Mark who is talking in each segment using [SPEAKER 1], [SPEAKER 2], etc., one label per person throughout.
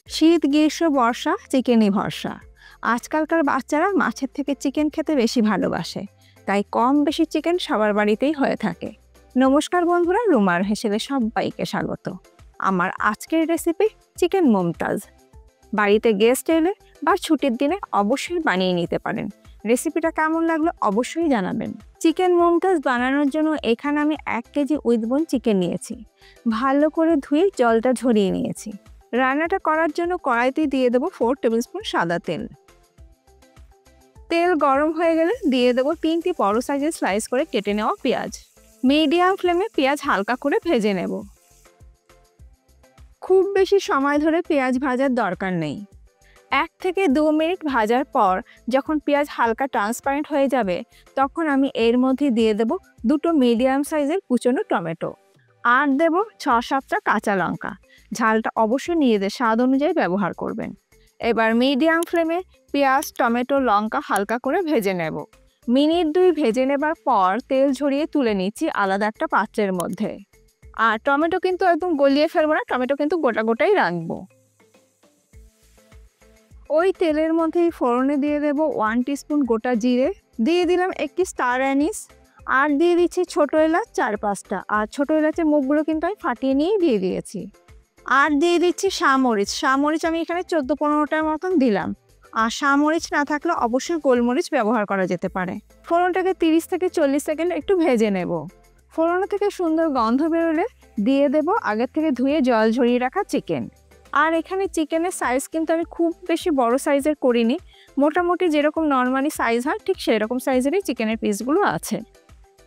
[SPEAKER 1] শীত গ্রীষ্ম বর্ষা চিকেনই ভরসা। আজকালকার বাচ্চারা মাছের থেকে চিকেন খেতে বেশি ভালোবাসে, তাই কম বেশি চিকেন সবার বাড়িতেই হয়ে থাকে। নমস্কার বন্ধুরা, রুমার হেসেলে সবাইকে স্বাগত। আমার আজকের রেসিপি চিকেন মুমতাজ। বাড়িতে গেস্ট এলে বা ছুটির দিনে অবশ্যই বানিয়ে নিতে পারেন। রেসিপিটা কেমন লাগলো অবশ্যই জানাবেন। চিকেন মুমতাজ বানানোর জন্য এখানে আমি 1 কেজি উইথবোন চিকেন নিয়েছি। ভালো করে ধুয়ে জলটা ঝরিয়ে নিয়েছি। রান্নাটা করার জন্য কড়াইতে দিয়ে দেবো 4 টেবিল স্পুন সাদা তেল। তেল গরম হয়ে গেলে দিয়ে দেবো 3টি বড় সাইজের স্লাইস করে কেটে নেওয়া পেঁয়াজ। মিডিয়াম ফ্লেমে পেঁয়াজ হালকা করে ভেজে নেব। খুব বেশি সময় ধরে পেঁয়াজ ভাজার দরকার নেই। 1 থেকে 2 মিনিট ভাজার পর যখন পেঁয়াজ হালকা ট্রান্সপারেন্ট হয়ে যাবে, তখন আমি এর মধ্যে দিয়ে দেব 2টো মিডিয়াম সাইজের কুচনো টমেটো আর দেব 6-7টা কাঁচা লঙ্কা। ঝালটা অবশ্যই নিজেদের স্বাদ অনুযায়ী ব্যবহার করবেন। এবার মিডিয়াম ফ্লেমে পেঁয়াজ টমেটো লঙ্কা হালকা করে ভেজে নেব। মিনিট 2 ভেজে নেবার পর তেল ঝরিয়ে তুলে নিচ্ছি আলাদা একটা পাত্রের মধ্যে। আর টমেটো কিন্তু একদম গলিয়ে ফেলবো না, টমেটো কিন্তু গোটা গোটাই রাখবো। ওই তেলের মধ্যেই ফোড়নে দিয়ে দেব 1 টিস্পুন গোটা জিরে, দিয়ে দিলাম একটি স্টার অ্যানিস, আর দিয়ে দিচ্ছি ছোটো এলাচ 4-5টা। আর ছোটো এলাচের মুখগুলো কিন্তু আমি ফাটিয়ে নিয়েই দিয়ে দিয়েছি। আর দিয়ে দিচ্ছি শামরিচ আমি এখানে 14-15টার মতন দিলাম। আর শামরিচ না থাকলে অবশ্যই গোলমরিচ ব্যবহার করা যেতে পারে। ফোড়নটাকে 30 থেকে 40 সেকেন্ড একটু ভেজে নেব। ফোড়ন থেকে সুন্দর গন্ধ বেরোলে দিয়ে দেব আগের থেকে ধুয়ে জল ঝরিয়ে রাখা চিকেন। আর এখানে চিকেনের সাইজ কিন্তু আমি খুব বেশি বড় সাইজের করিনি, মোটামুটি যেরকম নর্মালি সাইজ হয় ঠিক সেরকম সাইজেরই চিকেনের পিসগুলো আছে।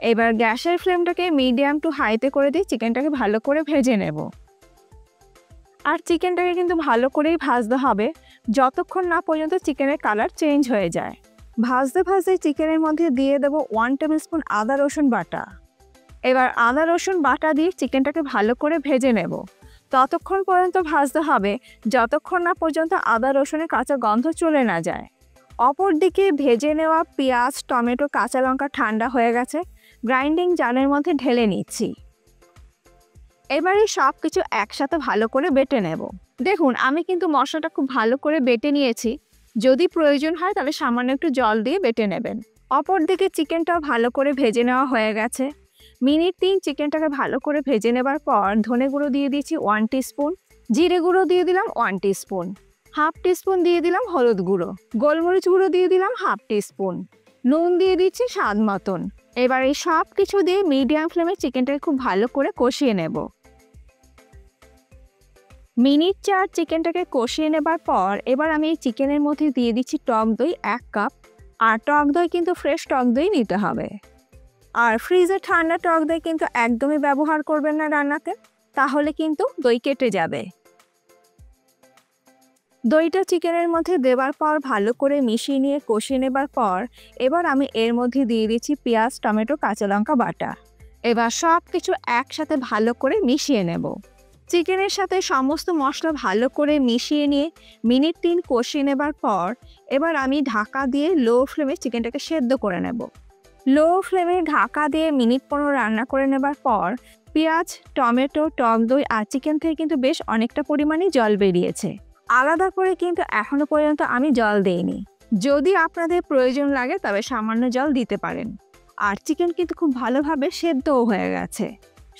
[SPEAKER 1] এবার গ্যাসের ফ্লেমটাকে মিডিয়াম টু হাইতে করে দিয়ে চিকেনটাকে ভালো করে ভেজে নেব। আর চিকেনটাকে কিন্তু ভালো করেই ভাজতে হবে, যতক্ষণ না পর্যন্ত চিকেনের কালার চেঞ্জ হয়ে যায়। ভাজতে ভাজতে চিকেনের মধ্যে দিয়ে দেব 1 টেবিল স্পুন আদা রসুন বাটা। এবার আদা রসুন বাটা দিয়ে চিকেনটাকে ভালো করে ভেজে নেব। ততক্ষণ পর্যন্ত ভাজতে হবে যতক্ষণ না পর্যন্ত আদা রসুনের কাঁচা গন্ধ চলে না যায়। অপরদিকে ভেজে নেওয়া পেঁয়াজ টমেটো কাঁচা লঙ্কা ঠান্ডা হয়ে গেছে, গ্রাইন্ডিং জারের মধ্যে ঢেলে নিচ্ছি। এবারে সব কিছু একসাথে ভালো করে বেটে নেব। দেখুন আমি কিন্তু মশলাটা খুব ভালো করে বেটে নিয়েছি। যদি প্রয়োজন হয় তাহলে সামান্য একটু জল দিয়ে বেটে নেবেন। অপরদিকে চিকেনটাও ভালো করে ভেজে নেওয়া হয়ে গেছে। মিনিট 3 চিকেনটাকে ভালো করে ভেজে নেবার পর ধনে গুঁড়ো দিয়ে দিচ্ছি 1 টিস্পুন, জিরে গুঁড়ো দিয়ে দিলাম 1 টিস্পুন, হাফ টিস্পুন দিয়ে দিলাম হলুদ গুঁড়ো, গোলমরিচ গুঁড়ো দিয়ে দিলাম হাফ টিস্পুন, নুন দিয়ে দিচ্ছি স্বাদ মতন। এবার এই সব কিছু দিয়ে মিডিয়াম ফ্লেমে চিকেনটাকে খুব ভালো করে কষিয়ে নেব। মিনিট 4 চিকেনটাকে কষিয়ে নেবার পর এবার আমি এই চিকেনের মধ্যে দিয়ে দিচ্ছি টক দই 1 কাপ। আর টক দই কিন্তু ফ্রেশ টক দই নিতে হবে। আর ফ্রিজে ঠান্ডা টক দই কিন্তু একদমই ব্যবহার করবেন না রান্নাতে, তাহলে কিন্তু দই কেটে যাবে। দইটা চিকেনের মধ্যে দেওয়ার পর ভালো করে মিশিয়ে নিয়ে কষিয়ে নেবার পর এবার আমি এর মধ্যে দিয়ে দিচ্ছি পেঁয়াজ টমেটো কাঁচা লঙ্কা বাটা। এবার সব কিছু একসাথে ভালো করে মিশিয়ে নেব। চিকেনের সাথে সমস্ত মশলা ভালো করে মিশিয়ে নিয়ে মিনিট 3 কষিয়ে নেবার পর এবার আমি ঢাকা দিয়ে লো ফ্লেমে চিকেনটাকে সেদ্ধ করে নেব। লো ফ্লেমে ঢাকা দিয়ে মিনিট 15 রান্না করে নেবার পর পেঁয়াজ টমেটো টক দই আর চিকেন থেকে কিন্তু বেশ অনেকটা পরিমাণে জল বেরিয়েছে। আলাদা করে কিন্তু এখনো পর্যন্ত আমি জল দেইনি। যদি আপনাদের প্রয়োজন লাগে তবে সামান্য জল দিতে পারেন। আর চিকেন কিন্তু খুব ভালোভাবে সেদ্ধও হয়ে গেছে।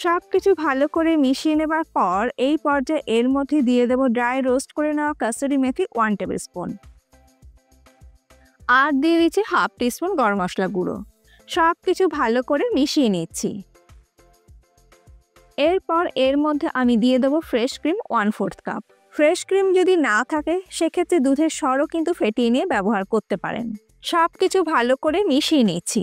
[SPEAKER 1] সব কিছু ভালো করে মিশিয়ে নেবার পর এই পর্যায়ে এর মধ্যে দিয়ে দেব ড্রাই রোস্ট করে নেওয়া কাসুরি মেথি 1 টেবিল স্পুন, আর দিয়ে দিচ্ছি হাফ টিস্পুন গরম মশলা গুঁড়ো। সব কিছু ভালো করে মিশিয়ে নিচ্ছি। এরপর এর মধ্যে আমি দিয়ে দেবো fresh cream 1/4 cup. Fresh cream যদি না থাকে সেক্ষেত্রে দুধের সরও কিন্তু ফেটিয়ে নিয়ে ব্যবহার করতে পারেন। সব কিছু ভালো করে মিশিয়ে নিচ্ছি।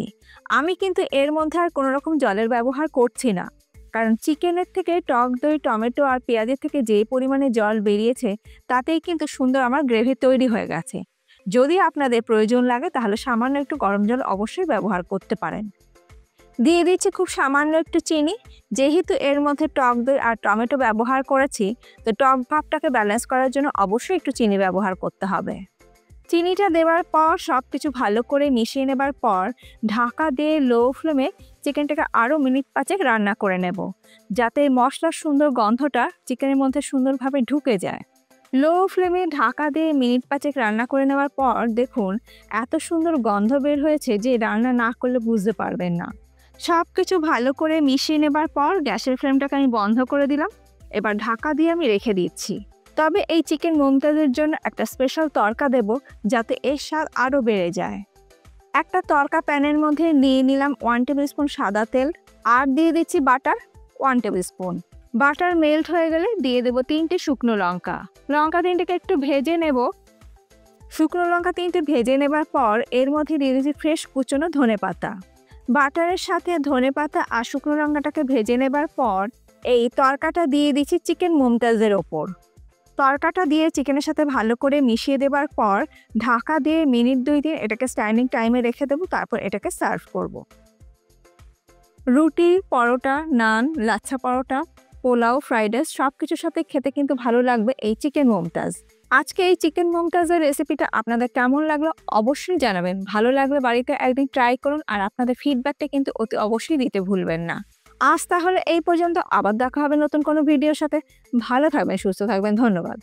[SPEAKER 1] আমি কিন্তু এর মধ্যে আর কোনো রকম জলের ব্যবহার করছি না, কারণ চিকেনের থেকে টক দই টমেটো আর পেঁয়াজের থেকে যে পরিমাণে জল বেরিয়েছে তাতেই কিন্তু সুন্দর আমার গ্রেভি তৈরি হয়ে গেছে। যদি আপনাদের প্রয়োজন লাগে তাহলে সামান্য একটু গরম জল অবশ্যই ব্যবহার করতে পারেন। দিয়ে দিচ্ছি খুব সামান্য একটু চিনি। যেহেতু এর মধ্যে টক দই আর টমেটো ব্যবহার করেছি, তো টক ভাবটাকে ব্যালেন্স করার জন্য অবশ্যই একটু চিনি ব্যবহার করতে হবে। চিনিটা দেওয়ার পর সব কিছু ভালো করে মিশিয়ে নেবার পর ঢাকা দিয়ে লো ফ্লেমে চিকেনটাকে আরও মিনিট 5 রান্না করে নেব, যাতে মশলার সুন্দর গন্ধটা চিকেনের মধ্যে সুন্দরভাবে ঢুকে যায়। লো ফ্লেমে ঢাকা দিয়ে মিনিট 5 রান্না করে নেওয়ার পর দেখুন এত সুন্দর গন্ধ বের হয়েছে যে রান্না না করলে বুঝতে পারবেন না। সব কিছু ভালো করে মিশিয়ে নেবার পর গ্যাসের ফ্লেমটাকে আমি বন্ধ করে দিলাম। এবার ঢাকা দিয়ে আমি রেখে দিচ্ছি। তবে এই চিকেন মুমতাজের জন্য একটা স্পেশাল তড়কা দেব, যাতে এর স্বাদ আরও বেড়ে যায়। একটা তড়কা প্যানের মধ্যে নিয়ে নিলাম 1 টেবিল স্পুন সাদা তেল, আর দিয়ে দিচ্ছি butter 1 table spoon. Butter melt হয়ে গেলে দিয়ে দেবো 3টে শুকনো লঙ্কা। লঙ্কা 3টেকে একটু ভেজে নেব। শুকনো লঙ্কা 3টে ভেজে নেবার পর এর মধ্যে দিয়ে দিচ্ছি ফ্রেশ কুচনো ধনেপাতা। বাটারের সাথে ধনেপাতা আর শুকনো লঙ্কাটাকে ভেজে নেবার পর এই তড়কাটা দিয়ে দিচ্ছি চিকেন মুমতাজের ওপর। তড়কাটা দিয়ে চিকেনের সাথে ভালো করে মিশিয়ে দেবার পর ঢাকা দিয়ে মিনিট 2 দিয়ে এটাকে স্ট্যান্ডিং টাইমে রেখে দেবো। তারপর এটাকে সার্ভ করব। রুটি, পরোটা, নান, লাচ্ছা পরোটা, পোলাও, ফ্রাইড রাইস সব কিছুর সাথে খেতে কিন্তু ভালো লাগবে এই চিকেন মুমতাজ। আজকে এই চিকেন মুমতাজের রেসিপিটা আপনাদের কেমন লাগলো অবশ্যই জানাবেন। ভালো লাগলে বাড়িতে একদিন ট্রাই করুন, আর আপনাদের ফিডব্যাকটা কিন্তু অতি অবশ্যই দিতে ভুলবেন না। আজ তাহলে এই পর্যন্ত, আবার দেখা হবে নতুন কোনো ভিডিওর সাথে। ভালো থাকবেন, সুস্থ থাকবেন, ধন্যবাদ।